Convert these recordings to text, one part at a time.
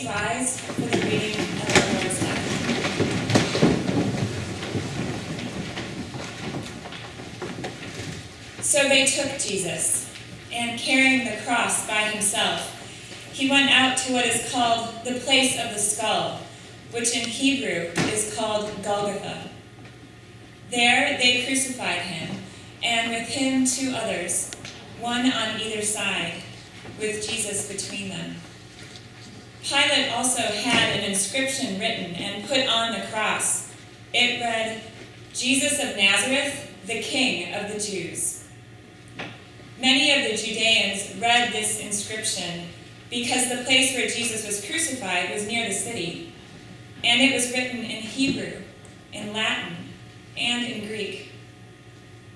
Please rise for the reading of the Lord's Letter. So they took Jesus, and carrying the cross by himself, he went out to what is called the place of the skull, which in Hebrew is called Golgotha. There they crucified him, and with him 2 others, one on either side, with Jesus between them. Pilate also had an inscription written and put on the cross. It read, "Jesus of Nazareth, the King of the Jews." Many of the Judeans read this inscription because the place where Jesus was crucified was near the city, and it was written in Hebrew, in Latin, and in Greek.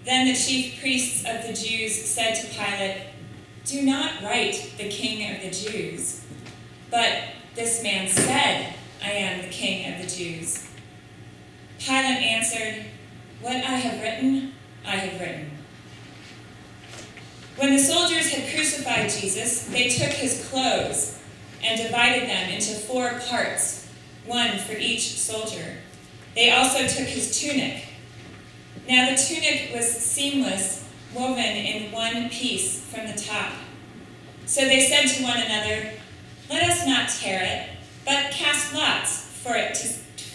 Then the chief priests of the Jews said to Pilate, "Do not write the King of the Jews." But this man said, "I am the King of the Jews." Pilate answered, "What I have written, I have written." When the soldiers had crucified Jesus, they took his clothes and divided them into 4 parts, one for each soldier. They also took his tunic. Now the tunic was seamless, woven in one piece from the top. So they said to one another, "Let us not tear it, but cast lots for it,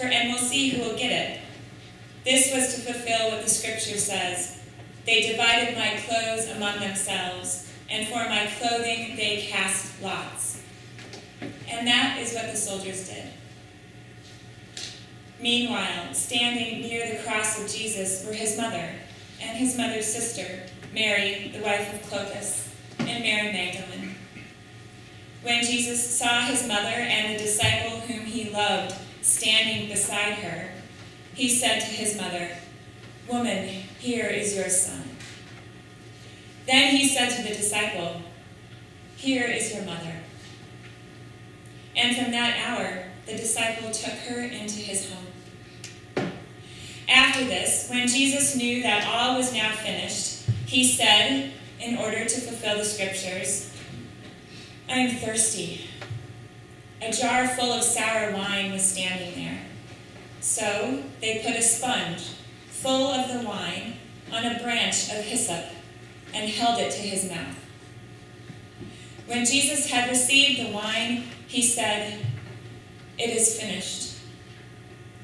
and we'll see who will get it." This was to fulfill what the scripture says, "They divided my clothes among themselves, and for my clothing they cast lots." And that is what the soldiers did. Meanwhile, standing near the cross of Jesus were his mother and his mother's sister, Mary, the wife of Clopas, and Mary Magdalene. When Jesus saw his mother and the disciple whom he loved standing beside her, he said to his mother, "Woman, here is your son." Then he said to the disciple, "Here is your mother." And from that hour, the disciple took her into his home. After this, when Jesus knew that all was now finished, he said, in order to fulfill the scriptures, "I am thirsty." A jar full of sour wine was standing there. So they put a sponge full of the wine on a branch of hyssop and held it to his mouth. When Jesus had received the wine, he said, "It is finished."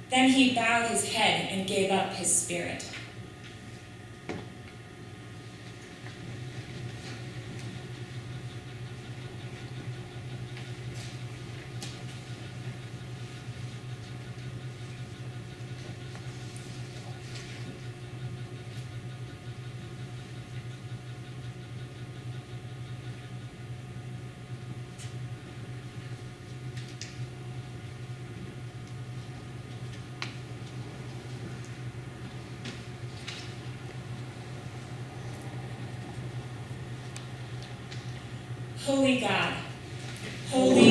Then he bowed his head and gave up his spirit. Holy God, holy